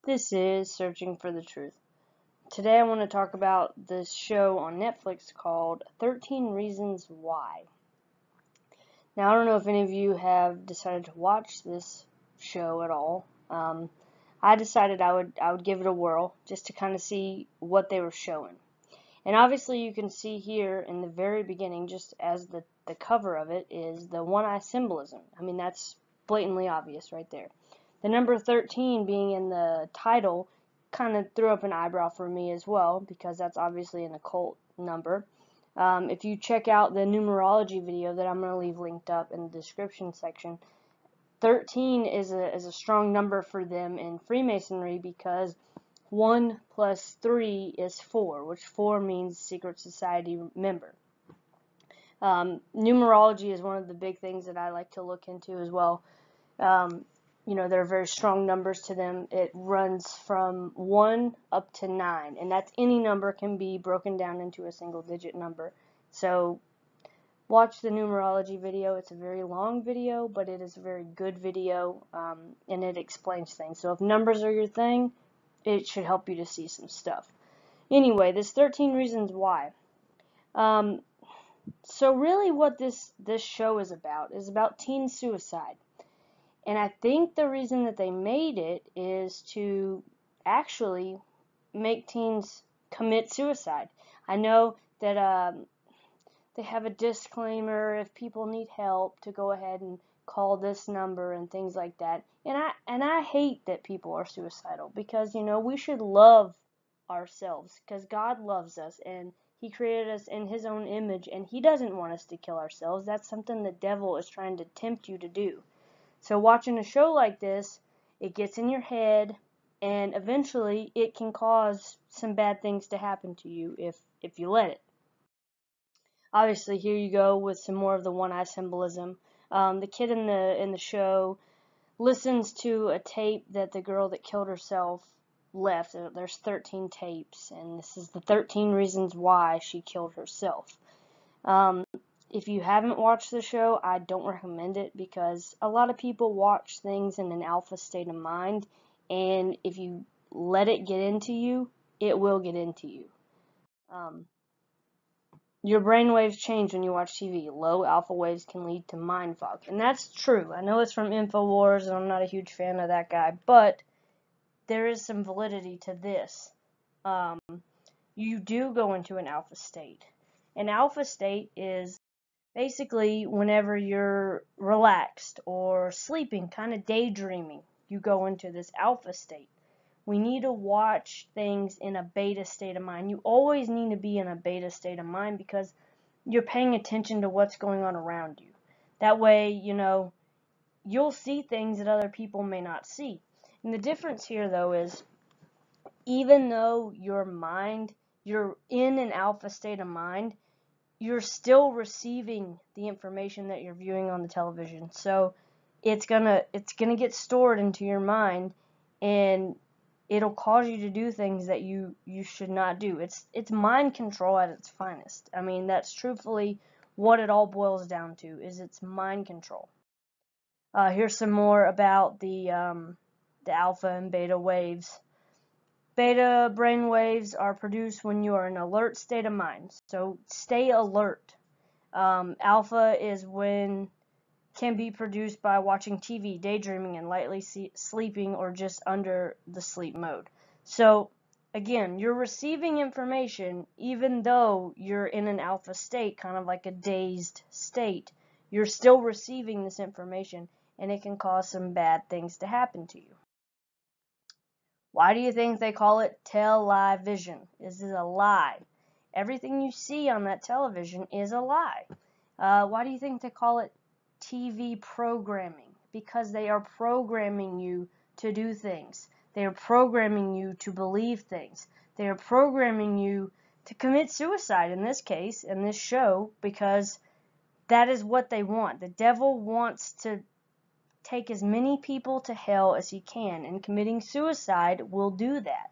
This is Searching for the Truth. Today I want to talk about this show on Netflix called 13 Reasons Why. Now, I don't know if any of you have decided to watch this show at all. I decided I would give it a whirl just to kind of see what they were showing. And obviously you can see here in the very beginning, just as the cover of it, is the one-eye symbolism. I mean, that's blatantly obvious right there. The number 13 being in the title kind of threw up an eyebrow for me as well, because that's obviously an occult number. If you check out the numerology video that I'm going to leave linked up in the description section, 13 is a strong number for them in Freemasonry, because 1 plus 3 is 4, which 4 means secret society member. Numerology is one of the big things that I like to look into as well. There are very strong numbers to them. It runs from 1 up to 9, and that's any number can be broken down into a single digit number. So watch the numerology video. It's a very long video, but it is a very good video, and it explains things. So if numbers are your thing, it should help you to see some stuff. Anyway, this 13 Reasons Why. So really what this show is about teen suicide. And I think the reason that they made it is to actually make teens commit suicide. I know that they have a disclaimer if people need help to go ahead and call this number and things like that. And I hate that people are suicidal, because we should love ourselves, because God loves us and He created us in His own image, and He doesn't want us to kill ourselves. That's something the devil is trying to tempt you to do. So watching a show like this, it gets in your head, and eventually it can cause some bad things to happen to you if you let it. Obviously, here you go with some more of the one-eye symbolism. The kid in the show listens to a tape that the girl that killed herself left. There's 13 tapes, and this is the 13 reasons why she killed herself. If you haven't watched the show, I don't recommend it, because a lot of people watch things in an alpha state of mind, and if you let it get into you, it will get into you. Your brain waves change when you watch TV. Low alpha waves can lead to mind fog, and that's true. I know it's from InfoWars, and I'm not a huge fan of that guy, but there is some validity to this. You do go into an alpha state. An alpha state is basically whenever you're relaxed or sleeping, kind of daydreaming, you go into this alpha state. We need to watch things in a beta state of mind. You always need to be in a beta state of mind, because you're paying attention to what's going on around you. That way, you'll see things that other people may not see. And the difference here, though, is even though you're in an alpha state of mind, you're still receiving the information that you're viewing on the television. So it's gonna get stored into your mind, and it'll cause you to do things that you should not do. It's mind control at its finest. I mean, that's truthfully what it all boils down to, is it's mind control. Here's some more about the alpha and beta waves. Beta brain waves are produced when you are in an alert state of mind, so stay alert. Alpha is when can be produced by watching TV, daydreaming, and lightly sleeping, or just under the sleep mode. So again, you're receiving information even though you're in an alpha state, kind of like a dazed state. You're still receiving this information, and it can cause some bad things to happen to you. Why do you think they call it television? This is a lie. Everything you see on that television is a lie. Why do you think they call it TV programming? Because they are programming you to do things. They are programming you to believe things. They are programming you to commit suicide, in this case, in this show, because that is what they want. The devil wants to take as many people to hell as he can, and committing suicide will do that.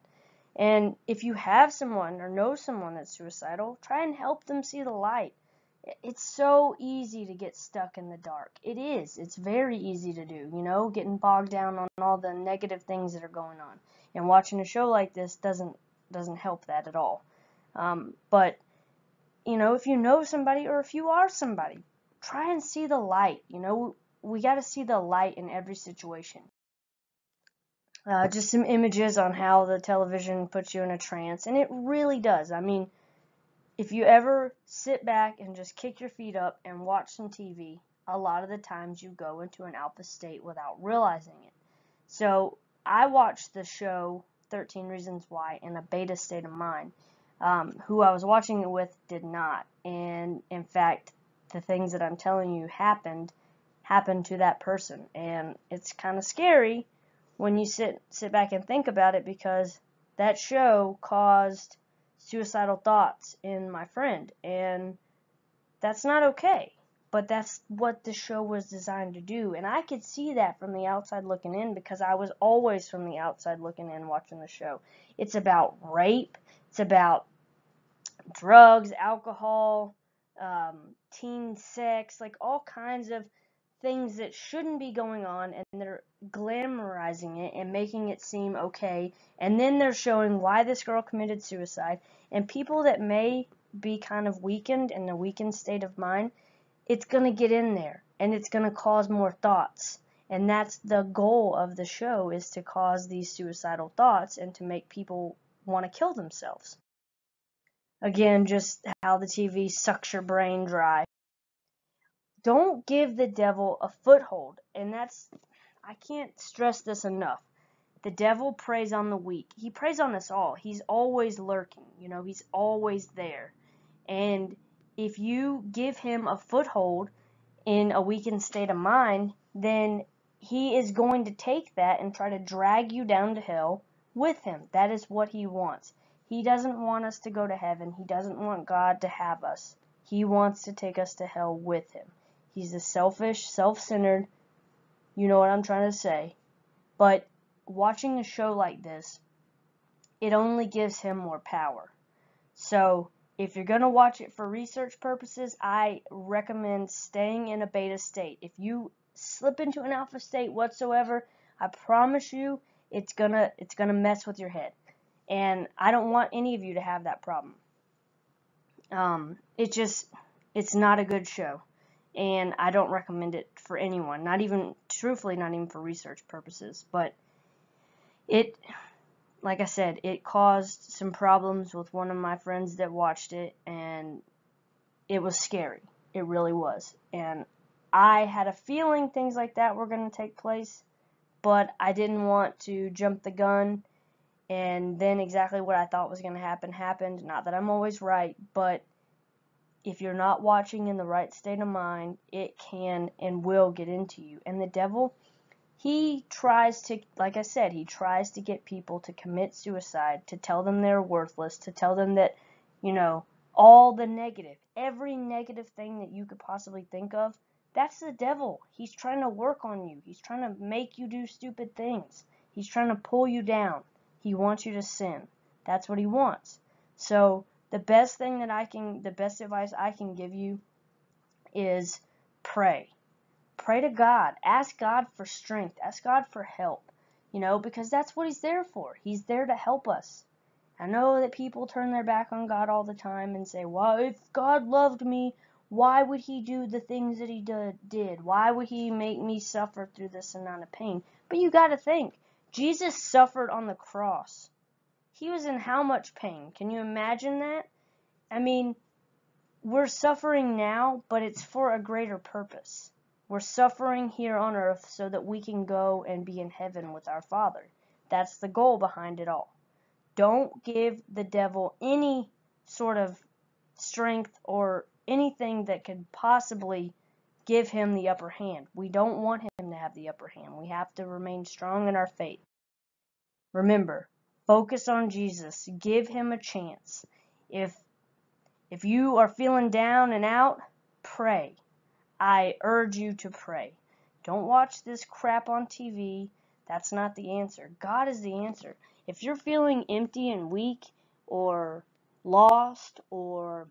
And if you have someone or know someone that's suicidal, try and help them see the light. It's so easy to get stuck in the dark. It is. It's very easy to do, getting bogged down on all the negative things that are going on. And watching a show like this doesn't help that at all. But if you know somebody or if you are somebody, try and see the light. We got to see the light in every situation. Just some images on how the television puts you in a trance, and it really does. I mean, if you ever sit back and just kick your feet up and watch some TV, a lot of the times you go into an alpha state without realizing it. So I watched the show 13 Reasons Why in a beta state of mind. Who I was watching it with did not. And in fact, the things that I'm telling you happened to that person. And it's kind of scary when you sit back and think about it, because that show caused suicidal thoughts in my friend, and that's not okay. But that's what the show was designed to do, and I could see that from the outside looking in, because I was always from the outside looking in watching the show. It's about rape, it's about drugs, alcohol, teen sex, like all kinds of things that shouldn't be going on, and they're glamorizing it and making it seem okay, and then they're showing why this girl committed suicide, and people that may be kind of weakened, in a weakened state of mind, it's going to get in there, and it's going to cause more thoughts, and that's the goal of the show, is to cause these suicidal thoughts and to make people want to kill themselves. Again, just how the TV sucks your brain dry. Don't give the devil a foothold, and I can't stress this enough. The devil preys on the weak. He preys on us all. He's always lurking, he's always there. And if you give him a foothold in a weakened state of mind, then he is going to take that and try to drag you down to hell with him. That is what he wants. He doesn't want us to go to heaven. He doesn't want God to have us. He wants to take us to hell with him. He's a selfish, self-centered, you know what I'm trying to say. But watching a show like this, it only gives him more power. So if you're going to watch it for research purposes, I recommend staying in a beta state. If you slip into an alpha state whatsoever, I promise you it's gonna mess with your head. And I don't want any of you to have that problem. It's not a good show. And I don't recommend it for anyone, truthfully, not even for research purposes. But like I said, it caused some problems with one of my friends that watched it, and it was scary. It really was. And I had a feeling things like that were going to take place, but I didn't want to jump the gun, and then exactly what I thought was going to happen happened. Not that I'm always right, but if you're not watching in the right state of mind, it can and will get into you. And the devil, he tries to, like I said, he tries to get people to commit suicide, to tell them they're worthless, to tell them that, all the negative, every negative thing that you could possibly think of, that's the devil. He's trying to work on you. He's trying to make you do stupid things. He's trying to pull you down. He wants you to sin. That's what he wants. So the best advice I can give you is pray. Pray to God. Ask God for strength. Ask God for help. Because that's what he's there for. He's there to help us. I know that people turn their back on God all the time and say, well, if God loved me, why would he do the things that he did? Why would he make me suffer through this amount of pain? But you got to think, Jesus suffered on the cross. He was in how much pain? Can you imagine that? I mean, we're suffering now, but it's for a greater purpose. We're suffering here on earth so that we can go and be in heaven with our Father. That's the goal behind it all. Don't give the devil any sort of strength or anything that could possibly give him the upper hand. We don't want him to have the upper hand. We have to remain strong in our faith. Remember, focus on Jesus. Give him a chance. If you are feeling down and out, pray. I urge you to pray. Don't watch this crap on TV. That's not the answer. God is the answer. If you're feeling empty and weak or lost or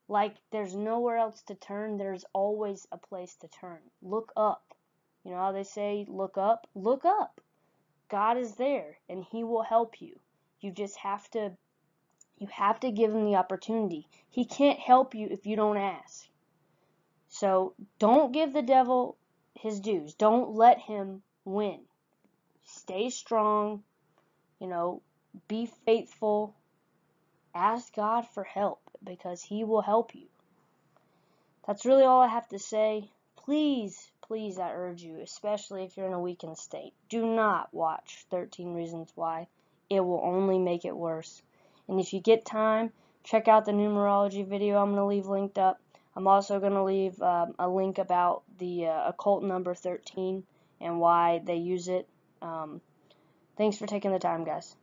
Like there's nowhere else to turn, there's always a place to turn. Look up. You know how they say, look up? Look up. God is there, and He will help you. You just have to give Him the opportunity. He can't help you if you don't ask. So don't give the devil his dues. Don't let him win. Stay strong. You know, be faithful. Ask God for help because He will help you. That's really all I have to say. Please, please, I urge you, especially if you're in a weakened state, do not watch 13 Reasons Why. It will only make it worse. And if you get time, check out the numerology video I'm going to leave linked up. I'm also going to leave a link about the occult number 13 and why they use it. Thanks for taking the time, guys.